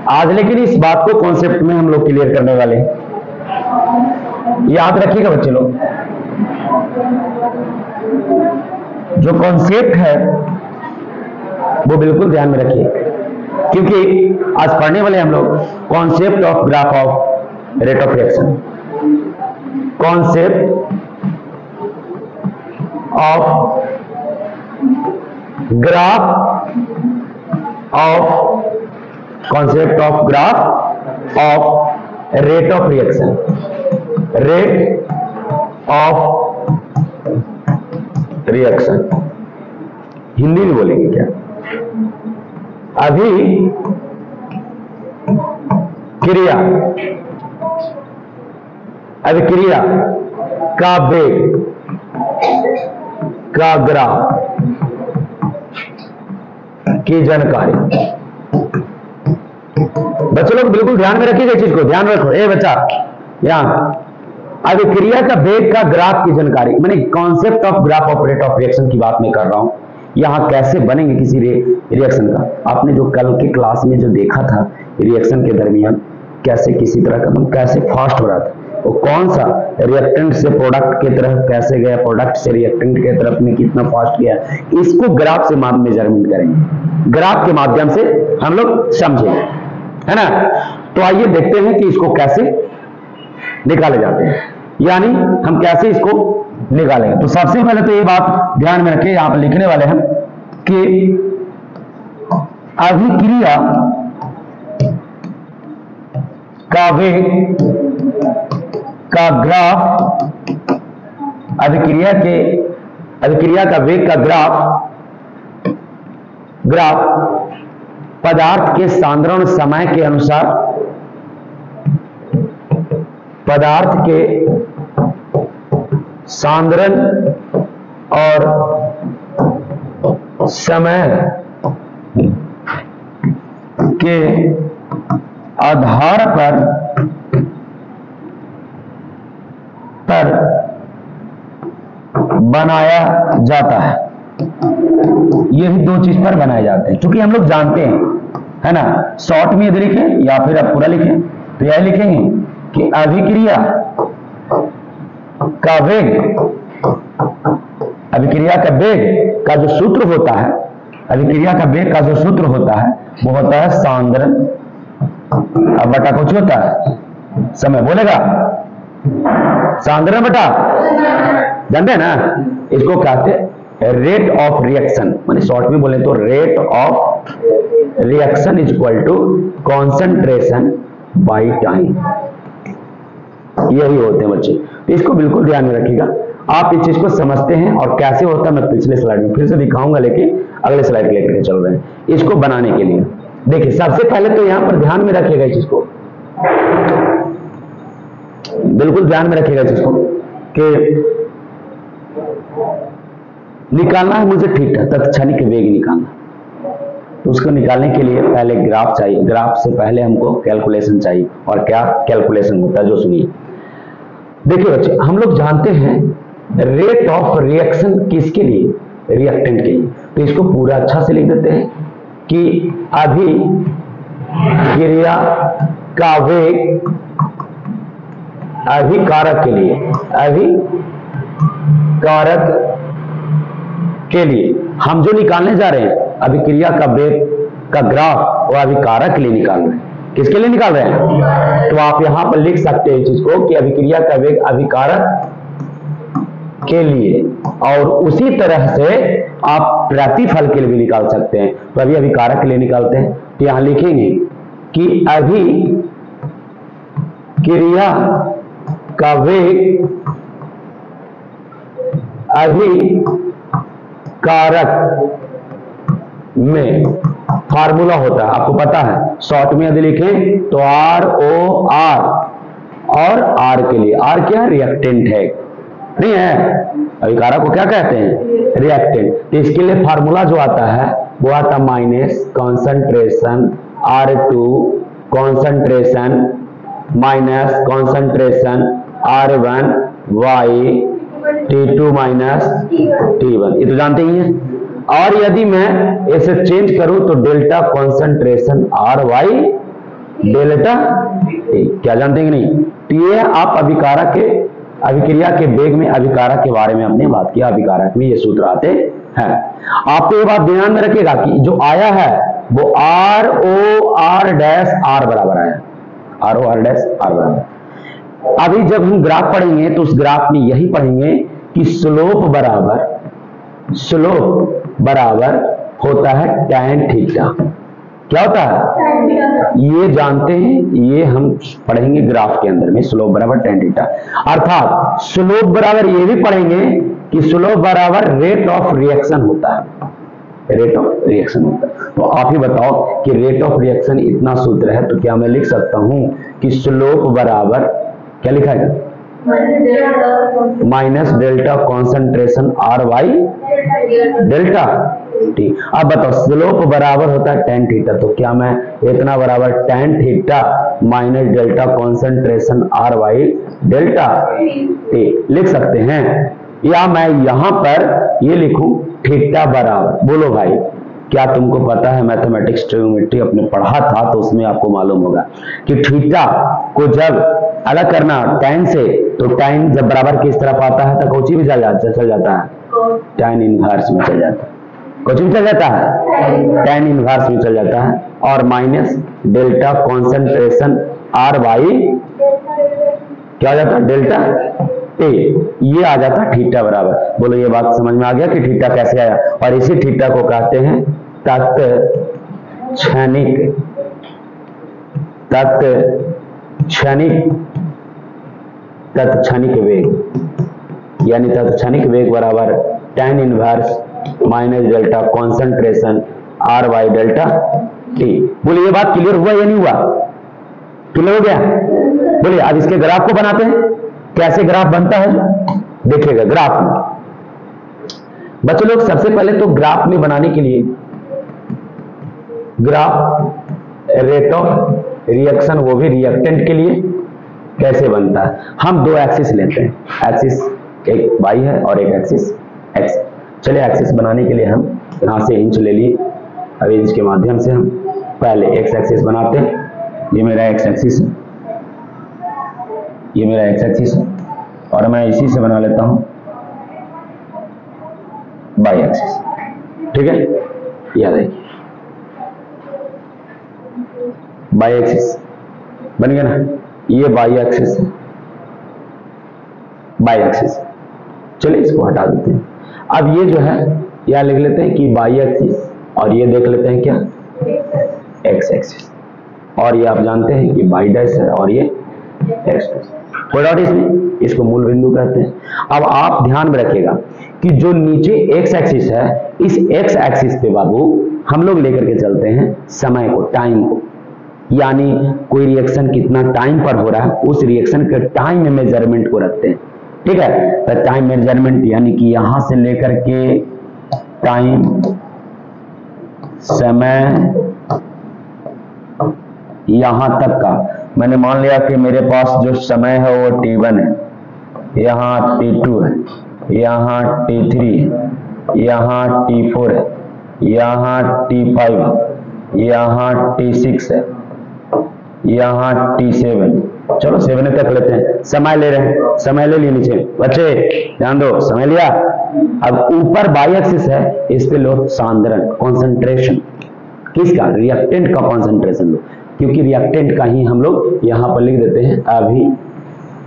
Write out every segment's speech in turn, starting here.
आज लेकिन इस बात को कॉन्सेप्ट में हम लोग क्लियर करने वाले हैं, याद रखिएगा बच्चे लोग। जो कॉन्सेप्ट है वो बिल्कुल ध्यान में रखिए, क्योंकि आज पढ़ने वाले हम लोग concept of graph of rate of reaction. Concept of graph of concept of graph of rate of reaction. Rate of reaction Hindi में बोलेंगे क्या? अभी क्रिया, अभिक्रिया का वेग का ग्राफ की जानकारी। बच्चों लोग बिल्कुल ध्यान में रखिएगा इस चीज को, ध्यान रखो। ए बच्चा, यहां अभिक्रिया का वेग का ग्राफ की जानकारी, मैंने concept of graph of rate of reaction की बात मैं कर रहा हूं। यहां कैसे बनेंगे किसी रिएक्शन का, आपने जो कल की क्लास में जो देखा था रिएक्शन के दरमियान कैसे किसी तरह का कैसे फास्ट हो रहा था, वो कौन सा रिएक्टेंट से प्रोडक्ट की तरफ कैसे गया, प्रोडक्ट से रिएक्टेंट की तरफ में कितना फास्ट गया, इसको ग्राफ से मेजरमेंट करेंगे, ग्राफ के माध्यम से हम लोग समझेंगे, है ना। तो आइए देखते हैं कि इसको कैसे निकाले जाते हैं, यानी हम कैसे इसको निकालेंगे। तो सबसे पहले तो ये बात ध्यान में रखिए, यहां पर लिखने वाले हैं कि अभिक्रिया का वेग का ग्राफ, अभिक्रिया का वेग का ग्राफ पदार्थ के सांद्रण समय के अनुसार, पदार्थ के सांद्रण और समय के आधार पर बनाया जाता है। यही दो चीज पर बनाए जाते हैं, क्योंकि हम लोग जानते हैं, है ना। शॉर्ट में यदि लिखें या फिर आप पूरा लिखें तो यह लिखेंगे कि अभिक्रिया का वेग, अभिक्रिया का वेग का जो सूत्र होता है, अभिक्रिया का वेग का जो सूत्र होता है वो होता है सांद्रण, अब बटा कुछ होता है समय, बोलेगा सांद्रण बटा, जानते हैं ना, इसको कहते हैं रेट ऑफ रिएक्शन, माने शॉर्ट में बोले तो rate of reaction is equal to concentration by time. यही होते हैं बच्चे, तो इसको बिल्कुल ध्यान में रखिएगा। आप इस चीज को समझते हैं और कैसे होता है मैं पिछले स्लाइड में फिर से दिखाऊंगा, लेकिन अगले स्लाइड लेकर चल रहे हैं इसको बनाने के लिए। देखिए सबसे पहले तो यहां पर ध्यान में रखिएगा इस चीज को, बिल्कुल ध्यान में रखिएगा इस चीज को कि निकालना है मुझे ठीक है तत्क्षणिक वेग निकालना, तो उसको निकालने के लिए पहले ग्राफ चाहिए, ग्राफ से पहले हमको कैलकुलेशन चाहिए। और क्या कैलकुलेशन होता है जो सुनिए। देखिए बच्चे, हम लोग जानते हैं रेट ऑफ रिएक्शन किसके लिए, रिएक्टेंट के लिए, तो इसको पूरा अच्छा से लिख देते हैं कि अभिक्रिया का वेग अभिकारक के लिए, अभिकारक के लिए हम जो निकालने जा रहे हैं अभिक्रिया का वेग का ग्राफ, वो अभिकारक के लिए निकाल रहे हैं। किसके लिए निकाल रहे हैं? तो आप यहां पर लिख सकते हैं इस चीज को कि अभिक्रिया का वेग अभिकारक के लिए, और उसी तरह से आप प्रतिफल के लिए भी निकाल सकते हैं। तो अभी अभिकारक के लिए निकालते हैं, तो यहां लिखेंगे कि अभिक्रिया का वेग अभिकारक में फार्मूला होता है, आपको पता है, शॉर्ट में यदि लिखें तो ROR, और R के लिए, R क्या है? रिएक्टेंट है, नहीं है? अभिकारक को क्या कहते हैं? रिएक्टेंट। तो इसके लिए फार्मूला जो आता है वो आता minus concentration R2 concentration minus concentration R1 y T2 minus T1, ये तो जानते ही हैं। और यदि मैं इसे चेंज करूं तो डेल्टा कॉन्सेंट्रेशन आर वाई डेल्टा टी। क्या जानते हैं कि नहीं? तो ये आप अभिक्रिया के वेग में अभिकारक के बारे में हमने बात किया। अभिकारक में ये सूत्र आते हैं। आपको ये बात ध्यान में रखिएगा कि जो आया है वो R O R dash R बराबर आया, R O R dash R बराबर। अभी जब हम ग्राफ पढ़ेंगे तो उस ग्राफ में यही पढ़ेंगे कि स्लोप बराबर होता है tan थीटा। क्या होता है? ये जानते हैं, ये हम पढ़ेंगे ग्राफ के अंदर में, स्लोप बराबर tan थीटा। अर्थात स्लोप बराबर ये भी पढ़ेंगे कि स्लोप बराबर रेट ऑफ रिएक्शन होता है, रेट ऑफ रिएक्शन होता है। तो आप ही बताओ कि रेट ऑफ रिएक्शन इतना सूत्र है तो क्या मैं लिख सकता हूं कि स्लोप बराबर क्या लिखा है? माइनस डेल्टा कॉन्सेंट्रेशन आर वाई डेल्टा टी। अब बताओ स्लोप बराबर होता है tan थीटा, तो क्या मैं इतना बराबर tan theta minus delta concentration आर वाई डेल्टा टी लिख सकते हैं? या मैं यहां पर ये लिखूं थीटा बराबर, बोलो भाई क्या तुमको पता है? मैथमेटिक्स ट्रिग्नोमेट्री अपने पढ़ा था तो उसमें आपको मालूम होगा कि थीटा को जब अलग करना tan से, तो tan जब बराबर किस तरफ आता है तो कौची में चल जाता है? tan इनवर्स में चल जाता है। कौची में चल जाता है? tan इनवर्स में चल जाता है। और माइनस डेल्टा कॉन्सेंट्रेशन आर वाई क्या हो जाता है? डेल्टा ए, ये आ जाता है थीटा बराबर। बोलो ये बात समझ में आ गया कि थीटा कैसे आया? और इसी थीटा को कहते हैं तत्क्षणिक वेग, यानी तत्क्षणिक वेग बराबर tan inverse minus delta concentration आर वाई डेल्टा टी। बोले ये बात क्लियर हुआ या नहीं हुआ? क्लियर हो गया? बोलिए अब इसके ग्राफ को बनाते हैं। कैसे ग्राफ बनता है देखिएगा ग्राफ में। बच्चों लोग सबसे पहले तो ग्राफ में बनाने के लिए ग्राफ रेट ऑफ रिएक्शन, वो भी रिएक्टेंट के लिए कैसे बनता है? हम दो एक्सिस लेते हैं, एक्सिस एक वाई है और एक एक्सिस एक्स। चलिए एक्सिस बनाने के लिए हम यहां से इंच ले लिए। अब इंच के माध्यम से हम पहले एक्स एक्सिस बनाते हैं। ये मेरा एक्स एक्सिस है, ये मेरा एक्स एक्सिस है, और मैं इसी से बना लेता हूं वाई एक्सिस। ठीक है, याद है वाई एक्सिस बन गया ना? ये वाई एक्सिस है, वाई एक्सिस। चलिए इसको हटा देते हैं। अब ये जो है यह लिख लेते हैं कि वाई एक्सिस, और ये देख लेते हैं क्या? X axis. और ये आप जानते हैं कि वाई डैश है और ये एक्स डैश। कोई डाउट इसमें? इसको मूल बिंदु कहते हैं। अब आप ध्यान में रखिएगा कि जो नीचे एक्स एक्सिस है, इस एक्स एक्सिस पे बाबू हम लोग लेकर के चलते हैं समय को, टाइम को, यानी कोई रिएक्शन कितना टाइम पर हो रहा है उस रिएक्शन के टाइम में मेजरमेंट को रखते हैं। ठीक है, तो टाइम मेजरमेंट यानी कि यहां से लेकर के टाइम, समय, यहां तक का। मैंने मान लिया कि मेरे पास जो समय है वो t1 है, यहाँ t2 है, यहाँ t3 है, यहाँ t4 है, यहाँ t5 है, यहाँ t6 है, यहाँ t7। चलो 7 तक लेते हैं। समय ले रहे हैं, समय ले लिए नीचे बच्चे, ध्यान दो, समय लिया। अब ऊपर बाई एक्सिस है, इस पे लो सांद्रण, कॉन्सेंट्रेशन। किसका? रिएक्टेंट का कॉन्सेंट्रेशन लो, क्योंकि रिएक्टेंट का ही हम लोग यहां पर लिख देते हैं अभिकारक।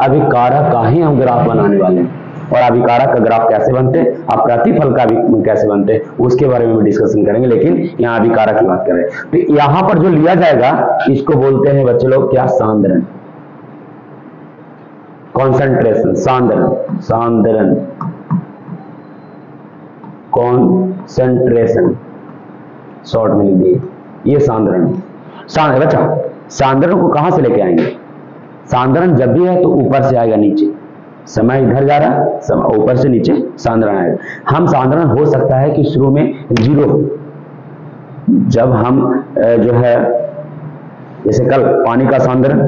अभिकारक का ही हम ग्राफ बनाने वाले हैं। और अभिकारक का ग्राफ कैसे बनते हैं, अब प्रतिफल का भी कैसे बनते हैं उसके बारे में भी डिस्कशन करेंगे, लेकिन यहाँ अभिकारक की बात करें तो यहां पर जो लिया जाएगा इसको बोलते हैं बच्चे लोग क्या? सांद्रण, कॉन्सेंट्रेशन, सांद्रण, कॉन्सेंट्रेशन, शॉर्ट में लिख दिए, ये सांद्रण। बच्चा सांद्रण को कहां से लेके आएंगे? सांद्रण जब भी है तो ऊपर से आएगा नीचे, समय इधर जा रहा है, समय ऊपर से नीचे सांद्रण आएगा। हम सांद्रण हो सकता है कि शुरू में 0, जब हम जो है जैसे कल पानी का सांद्रण,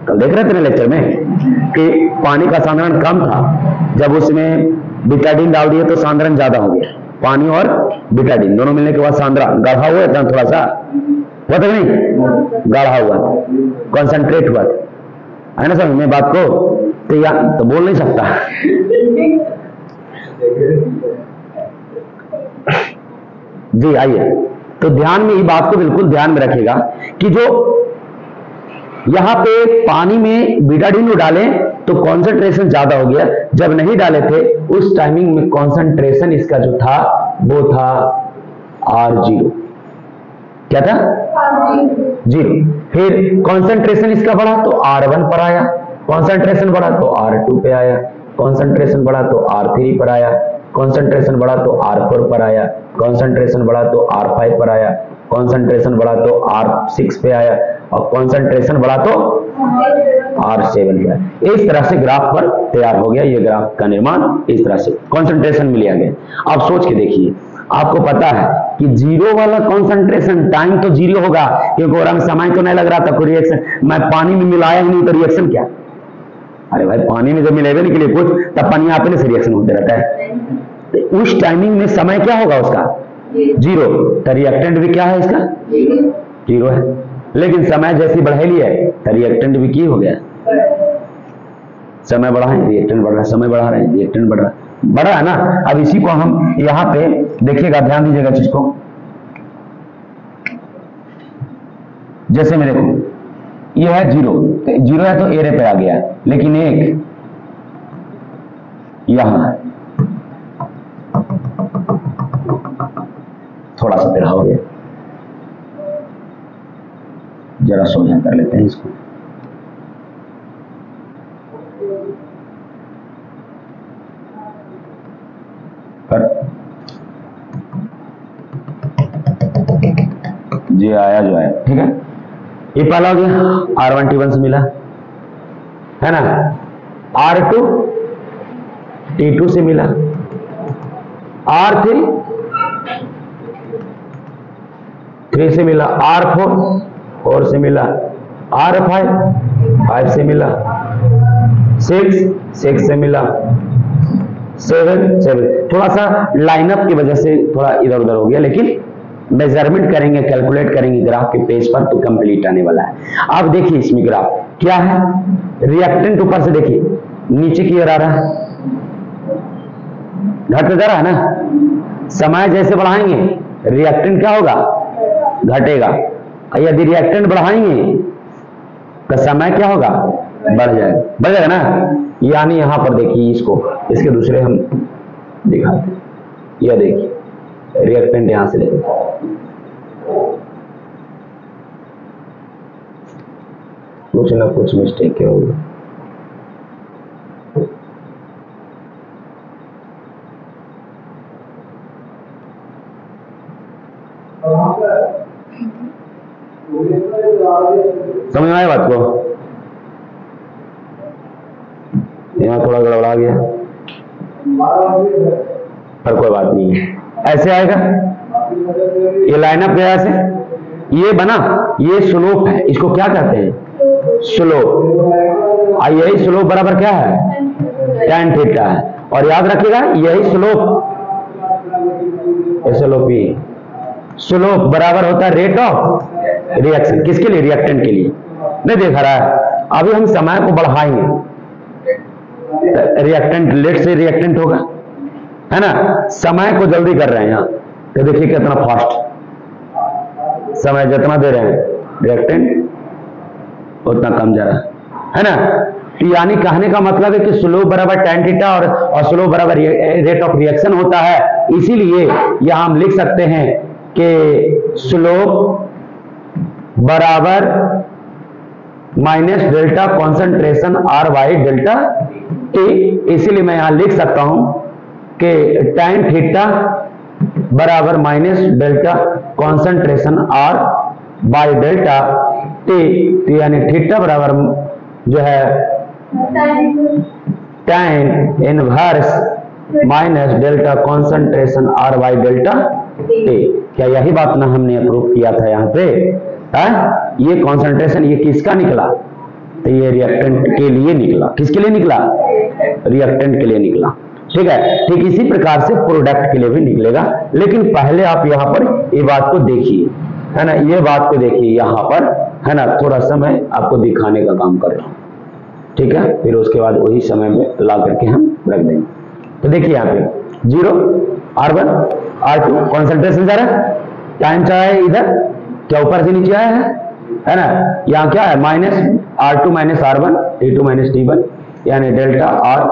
कल देख रहे थे ना लेक्चर में कि पानी का सांद्रण कम था, जब उसमें बिटाडीन डाल दिए तो सांद्रण ज्यादा हो गया, पानी और बिटाडीन दोनों मिलने के बाद सांद्रा गाढ़ा हुआ था, थोड़ा सा हुआ था नहीं, गाढ़ा हुआ था, कॉन्सेंट्रेट हुआ था, है ना समझ में बात को? तो या तो बोल नहीं सकता जी। आइए, तो ध्यान में ये बात को बिल्कुल ध्यान में रखिएगा कि जो यहां पे पानी में बिटाडीन डालें तो कॉन्सेंट्रेशन ज्यादा हो गया, जब नहीं डाले थे उस टाइमिंग में कॉन्सेंट्रेशन इसका जो था वो था R0। क्या था? जीरो। फिर कॉन्सेंट्रेशन इसका बढ़ा तो R1 पर आया, कॉन्सेंट्रेशन बढ़ा तो R2 पे आया, कॉन्सेंट्रेशन बढ़ा तो R3 पर आया, कॉन्सेंट्रेशन बढ़ा तो R4 पर आया, कॉन्सेंट्रेशन बढ़ा तो R5 पर आया, कॉन्सेंट्रेशन बढ़ा तो R6 पे आया, और कॉन्सेंट्रेशन बढ़ा तो R7 पे आया। इस तरह से ग्राफ पर तैयार हो गया, ये ग्राफ का निर्माण इस तरह से कॉन्सेंट्रेशन में लिया गया। आप सोच के देखिए, आपको पता है कि जीरो वाला कॉन्सेंट्रेशन टाइम तो जीरो होगा, क्योंकि और समय तो नहीं लग रहा था कोई रिएक्शन, मैं पानी में मिलाया ही नहीं तो रिएक्शन क्या? अरे भाई पानी में जब मिलेगा नहीं के लिए कुछ, तब पानी अपने से रिएक्शन होते रहता है, तो उस टाइमिंग में समय क्या होगा उसका? जीरो। तो रिएक्टेंट भी क्या है इसका? जीरो है। लेकिन समय जैसी बढ़ेली है तो रिएक्टेंट भी की हो गया, समय बढ़ा है रिएक्टेंट बढ़ रहा है, समय बढ़ा रहे हैं रिएक्टेंट बढ़ रहा है ना। अब इसी को हम यहां पे देखिएगा, ध्यान दीजिएगा चीज को, जैसे में देखो ये है जीरो, जीरो है तो एरे पे आ गया, लेकिन एक यहां थोड़ा सा टेढ़ा हो गया, जरा सोल्व कर लेते हैं इसको। पर जी आया जो आया, ठीक है। ये पहला हो गया, R1 T1 से मिला है ना, R2 T2 से मिला, R3 3 से मिला, R4 4 से मिला, R5 5 से मिला, 6 से मिला, 7 थोड़ा सा लाइनअप की वजह से थोड़ा इधर उधर हो गया, लेकिन मेजरमेंट करेंगे, कैलकुलेट करेंगे ग्राफ के पेज पर तो कंप्लीट आने वाला है। अब देखिए इसमें ग्राफ क्या है, रिएक्टेंट ऊपर से देखिए नीचे की ओर आ रहा है, घटता जा रहा है ना। समय जैसे बढ़ाएंगे रिएक्टेंट क्या होगा? घटेगा। यदि रिएक्टेंट बढ़ाएंगे तो समय क्या होगा? बढ़ जाएगा ना। यानी यहां पर देखिए इसको, इसके दूसरे हम दिखाते हैं, यह देखिए रिएक्टेंट यहां से देखिए, कुछ ना कुछ मिस्टेक क्या होगा। समझ में आया बात को? यहाँ थोड़ा गड़बड़ा गया, पर कोई बात नहीं है, ऐसे आएगा। ये लाइनअप गया से ये बना, ये स्लोप है, इसको क्या कहते हैं? स्लोप। यही स्लोप बराबर क्या है? tan थीटा है। और याद रखिएगा यही स्लोप, स्लोप बराबर होता है रेट ऑफ रिएक्शन। किसके लिए? रिएक्टेंट के लिए। नहीं देखा रहा है, अभी हम समय को बढ़ाएंगे, रिएक्टेंट लेट से रिएक्टेंट होगा, है ना। समय को जल्दी कर रहे हैं यहाँ, तो देखिए कितना फास्ट समय, जितना दे रहे हैं रिएक्टेंट उतना कम जा रहा है ना। यानी कहने का मतलब है कि स्लोप बराबर tan थीटा और स्लोप बराबर रेट ऑफ रिएक्शन होता है। इसीलिए यहां हम लिख सकते हैं कि स्लोप बराबर minus delta concentration R by delta T। इसीलिए मैं यहां लिख सकता हूं कि tan थीटा बराबर minus delta concentration R by delta T। यानी थीटा बराबर जो है tan inverse minus delta concentration R by delta T। क्या यही बात ना हमने अप्रूव किया था यहाँ पे? ये कॉन्सेंट्रेशन ये किसका निकला? तो ये रिएक्टेंट के लिए निकला। किसके लिए निकला? रिएक्टेंट के लिए निकला। ठीक है। ठीक इसी प्रकार से प्रोडक्ट के लिए भी निकलेगा, लेकिन पहले आप यहाँ पर ये बात को देखिए, है ना, ये बात को देखिए यहाँ पर, है ना, थोड़ा समय आपको दिखाने का काम कर रहा हूँ, ठीक है, फिर उसके बाद वही समय में ला करके हम रख देंगे। तो देखिए यहाँ पे 0 R1 R2 कॉन्सेंट्रेशन जा रहा है, टाइम चाहे है इधर, क्या ऊपर से नीचे आया है ना, यहाँ क्या है minus R2 minus R1 T2 minus T1, यानी डेल्टा R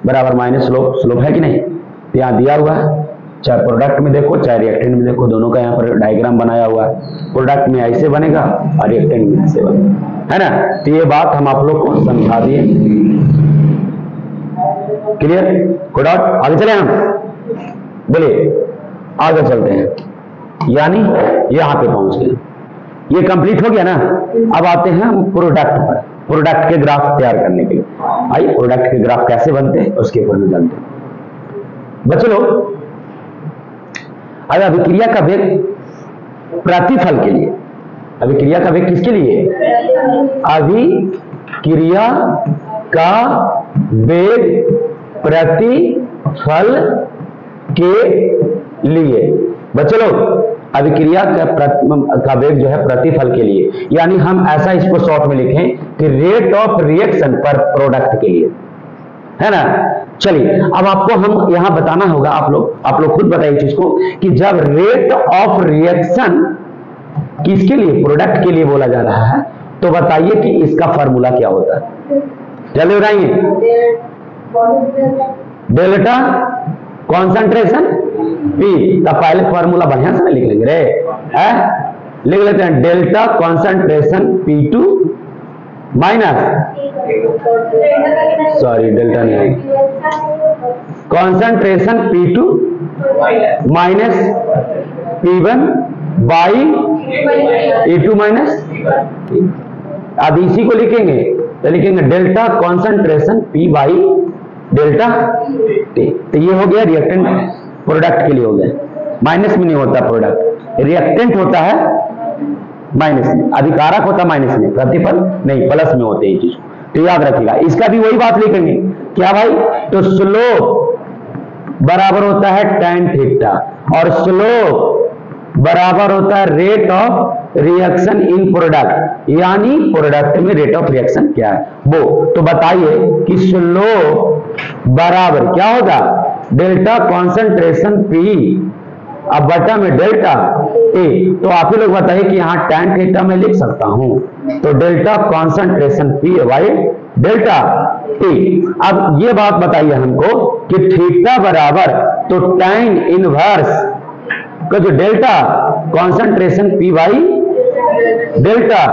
बराबर माइनस स्लोप है कि नहीं, तो यहाँ दिया हुआ है, चाहे प्रोडक्ट में देखो चाहे रिएक्टेंट में देखो, दोनों का यहाँ पर डायग्राम बनाया हुआ है, प्रोडक्ट में ऐसे बनेगा और रिएक्टेंट में ऐसे बनेगा, है ना। तो ये बात हम आप लोग को समझा दिए, क्लियर, गुड आउट, आगे चले हम, बोलिए आगे चलते हैं, यानी यहाँ पे पहुंच गए, ये कंप्लीट हो गया ना। अब आते हैं हम प्रोडक्ट पर, प्रोडक्ट के ग्राफ तैयार करने के लिए। आइए प्रोडक्ट के ग्राफ कैसे बनते हैं उसके ऊपर में जानते हैं बच्चों लोग। अब अभिक्रिया का वेग प्रतिफल के लिए, अभिक्रिया का वेग किसके लिए, अभिक्रिया का वेग प्रतिफल के लिए, बच्चों लोग अभिक्रिया का वेग जो है प्रतिफल के लिए, यानी हम ऐसा इसको शॉर्ट में लिखें कि रेट ऑफ रिएक्शन पर प्रोडक्ट के लिए, है ना। चलिए अब आपको हम यहां बताना होगा, आप लोग खुद बताइए चीज को, कि जब रेट ऑफ रिएक्शन किसके लिए, प्रोडक्ट के लिए बोला जा रहा है, तो बताइए कि इसका फार्मूला क्या होता है, जल्दी बताइए। डेल्टा कॉन्सेंट्रेशन P, तब पहले फॉर्मूला बढ़िया से लिख लेंगे रे, लिख लेते हैं, delta concentration P2 minus, sorry delta नहीं है, concentration P2 minus P1 by E2 minus, अब इसी को लिखेंगे तो लिखेंगे delta concentration P by delta T, तो ये हो गया रिएक्टेंट, प्रोडक्ट के लिए हो गया, माइनस में नहीं होता प्रोडक्ट, रिएक्टेंट होता है माइनस में, अधिकारक होता माइनस में, प्रतिफल नहीं प्लस में होते हैं चीज, तो याद रखिएगा। इसका भी वही बात लिखेंगे, क्या भाई, तो स्लोप बराबर होता है tan थीटा, और स्लोप बराबर होता है rate of reaction in product, यानी प्रोडक्ट में रेट ऑफ रिएक्शन क्या है वो, तो बताइए कि स्लोप बराबर क्या होगा, डेल्टा कॉन्सेंट्रेशन P अब बटा में डेल्टा T, तो आप ही लोग बताइए कि यहाँ tan थीटा में लिख सकता हूं, तो delta concentration P by delta T। अब ये बात बताइए हमको कि थीटा बराबर तो tan इनवर्स का जो delta concentration P by delta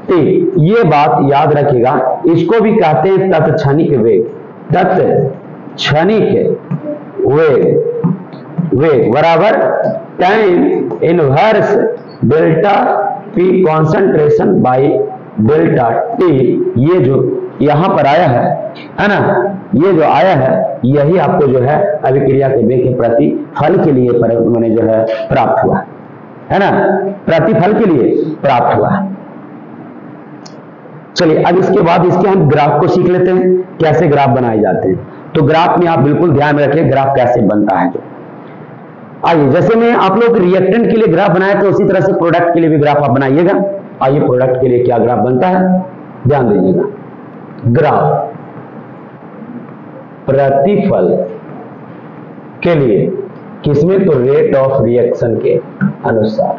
T, ये बात याद रखिएगा, इसको भी कहते हैं तत्क्षणिक वेग, तत्क्षणिक वेग बराबर tan inverse delta P concentration by delta T, ये जो यहां पर आया है ना, ये जो आया है यही आपको जो है अभिक्रिया के वेग के प्रतिफल के लिए मैंने जो है प्राप्त हुआ है ना, प्रतिफल के लिए प्राप्त हुआ। चलिए अब इसके बाद इसके हम ग्राफ को सीख लेते हैं, कैसे ग्राफ बनाए जाते हैं। तो ग्राफ में आप बिल्कुल ध्यान में रखिए ग्राफ कैसे बनता है। आइए, जैसे मैं आप लोग रिएक्टेंट के लिए ग्राफ बनाया तो उसी तरह से प्रोडक्ट के लिए भी ग्राफ आप बनाइएगा। आइए प्रोडक्ट के लिए क्या ग्राफ बनता है, ध्यान दीजिएगा। ग्राफ प्रतिफल के लिए किसमें, तो रेट ऑफ रिएक्शन के अनुसार।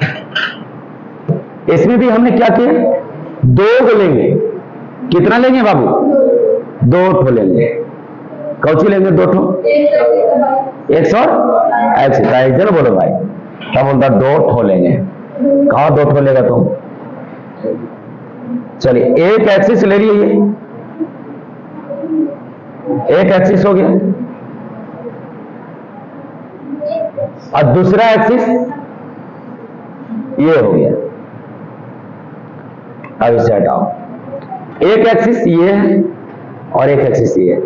इसमें भी हमने क्या किया, दो को लेंगे, कितना लेंगे बाबू, दो ठो लेंगे, कौची लेंगे, दो ठो, 180, चलो बोलो भाई, तब बोलता दो ठो लेंगे, कहा दो ठो लेगा तुम, चलिए एक एक्सिस ले लिए, एक एक्सिस हो गया, और दूसरा एक्सिस ये हो गया। अब इसे हटाओ, एक एक्सिस ये है और एक एक्सिस ये है।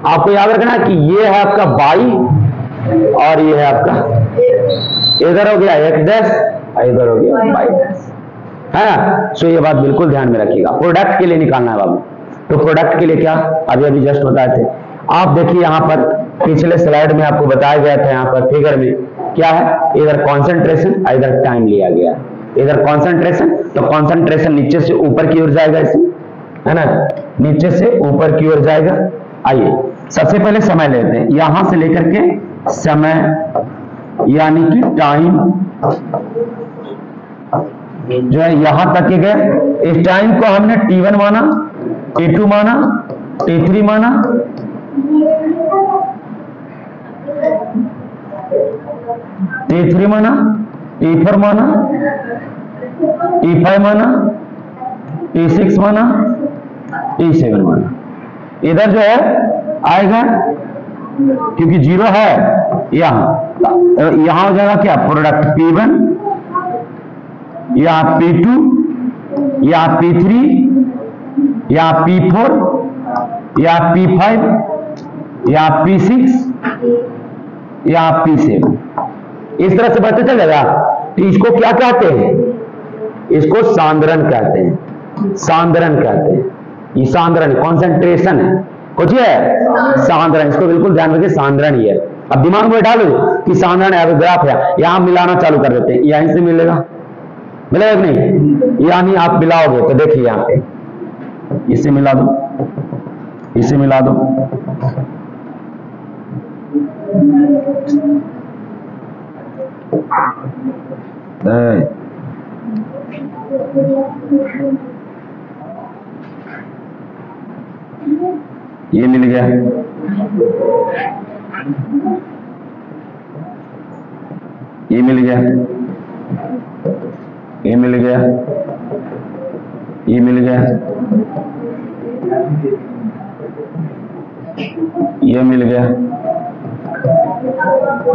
आपको याद रखना कि ये है आपका बाई और ये है आपका, इधर हो गया एक डैश और इधर हो गया बाई, है ना। सो ये बात बिल्कुल ध्यान में रखिएगा, प्रोडक्ट के लिए निकालना है बाबू। तो प्रोडक्ट के लिए क्या, अभी अभी जस्ट बताए थे। आप देखिए यहां पर पिछले स्लाइड में आपको बताया गया था, यहां पर फिगर में क्या है, इधर कॉन्सेंट्रेशन, इधर टाइम लिया गया। इधर कॉन्सेंट्रेशन, तो कॉन्सेंट्रेशन नीचे से ऊपर की ओर जाएगा इसमें, है ना, नीचे से ऊपर की ओर जाएगा। आइए सबसे पहले समय लेते हैं, यहां से लेकर के समय यानी कि टाइम जो है यहां तक के गए। इस टाइम को हमने T1 माना, T2 माना, T3 माना, T3 माना, T4 माना, T5 माना, T6 माना, T7 माना। इधर जो है आएगा क्योंकि जीरो है, यहां हो जाएगा क्या, प्रोडक्ट P1 या P2 या P3 या P4 या P5 या P6 या P7, इस तरह से बढ़ते चल जाएगा। तो इसको क्या कहते हैं, इसको सांद्रण कहते हैं, सांद्रण कहते हैं। ये सांद्रण कॉन्सेंट्रेशन है, कुछ है सांद्रण, इसको बिल्कुल ध्यान रखिए, सांद्रण ही है। अब दिमाग में डालो कि सांद्रण है, ग्राफ है, यहां मिलाना चालू कर देते हैं, यहीं से मिलेगा, मिलेगा कि नहीं, यानी आप मिलाओगे तो देखिए यहां पे इसे मिला दो, इसे मिला दो, ये मिल गया, ये मिल गया, ये मिल गया, ये मिल गया, ये मिल गया,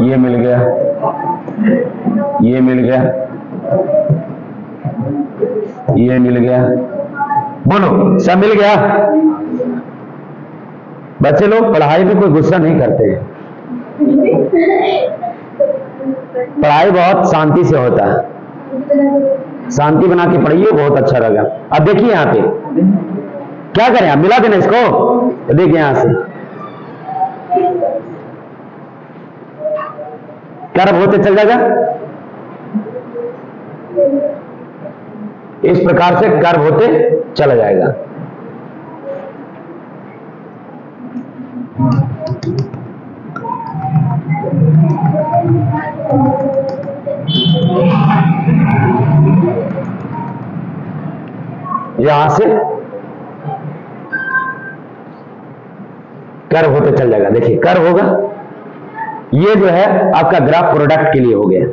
ये मिल गया, ये मिल गया, ये मिल गया, बोलो सब मिल गया। बच्चे लोग पढ़ाई में कोई गुस्सा नहीं करते हैं, पढ़ाई बहुत शांति से होता है, शांति बना के पढ़िए, बहुत अच्छा लगा। अब देखिए यहां पे क्या करें, आप मिला देना इसको, तो देखिए यहां से कर्व होते चल जाएगा, इस प्रकार से कर्व होते चला जाएगा। यहां से कर्व होते चल जाएगा, देखिए कर्व होगा, ये जो है आपका ग्राफ प्रोडक्ट के लिए हो गया,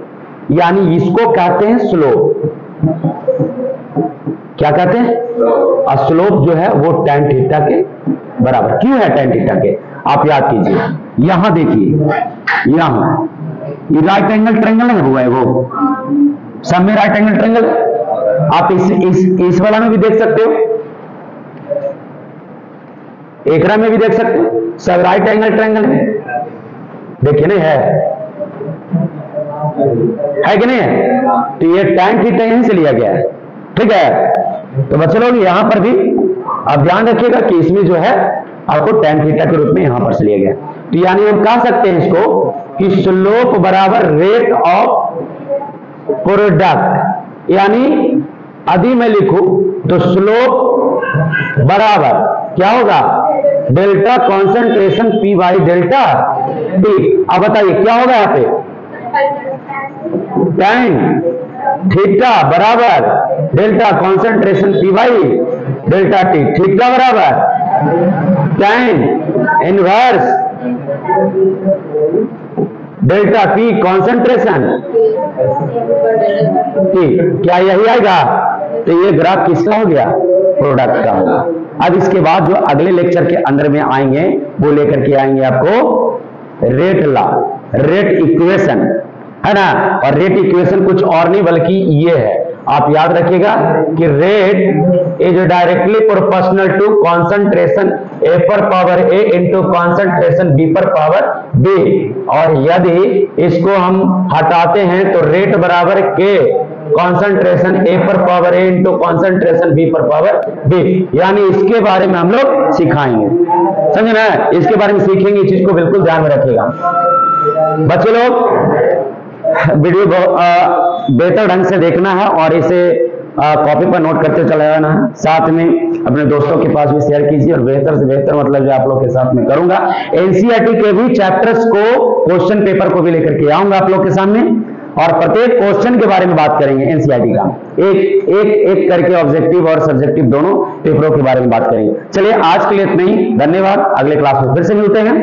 यानी इसको कहते हैं स्लोप। क्या कहते हैं, स्लोप जो है वो tan थीटा के बराबर। क्यों है tan थीटा के, आप याद कीजिए, यहां देखिए, यहां ये राइट एंगल ट्रायंगल है, हुआ है वो सब में राइट एंगल ट्रायंगल है। आप इस वाला में भी देख सकते हो, एकरा में भी देख सकते हो, सब राइट एंगल ट्रायंगल है, देखिए नहीं है कि नहीं है, तो ये tan थीटा यहीं से लिया गया है, ठीक है। तो बच्चे लोग यहां पर भी आप ध्यान रखिएगा कि इसमें जो है आपको tan थीटा के रूप में यहां पर से लिया गया। तो यानी हम कह सकते हैं इसको कि स्लोप बराबर रेट ऑफ प्रोडक्ट, यानी यदि मैं लिखूं तो स्लोप बराबर क्या होगा, delta concentration P by delta T। अब बताइए क्या होगा यहाँ पे, tan थीटा बराबर delta concentration P by delta T, theta बराबर tan inverse delta P concentration T। क्या यही आएगा, तो ये ग्राफ किसका हो गया, प्रोडक्ट का होगा। अब इसके बाद जो अगले लेक्चर के अंदर में आएंगे वो लेकर के आएंगे आपको रेट लॉ, रेट इक्वेशन, है ना। और रेट इक्वेशन कुछ और नहीं बल्कि ये है, आप याद रखिएगा कि rate is directly proportional to concentration A पर power A into concentration B पर पावर बी। और यदि इसको हम हटाते हैं तो रेट बराबर के कॉन्सेंट्रेशन ए पर power A into concentration B पर पावर बी, यानी इसके बारे में हम लोग सिखाएंगे, समझे ना, इसके बारे में सीखेंगे, इस चीज को बिल्कुल ध्यान में रखिएगा बच्चे लोग। वीडियो बेहतर ढंग से देखना है और इसे कॉपी पर नोट करते चला जाना है, साथ में अपने दोस्तों के पास भी शेयर कीजिए, और बेहतर से बेहतर मतलब जो आप लोग के साथ में करूंगा, एनसीईआरटी के भी चैप्टर्स को, क्वेश्चन पेपर को भी लेकर के आऊंगा आप लोग के सामने, और प्रत्येक क्वेश्चन के बारे में बात करेंगे एनसीईआरटी का, एक करके ऑब्जेक्टिव और सब्जेक्टिव दोनों पेपरों के बारे में बात करेंगे। चलिए आज के लिए इतना ही, धन्यवाद, अगले क्लास में फिर से मिलते हैं।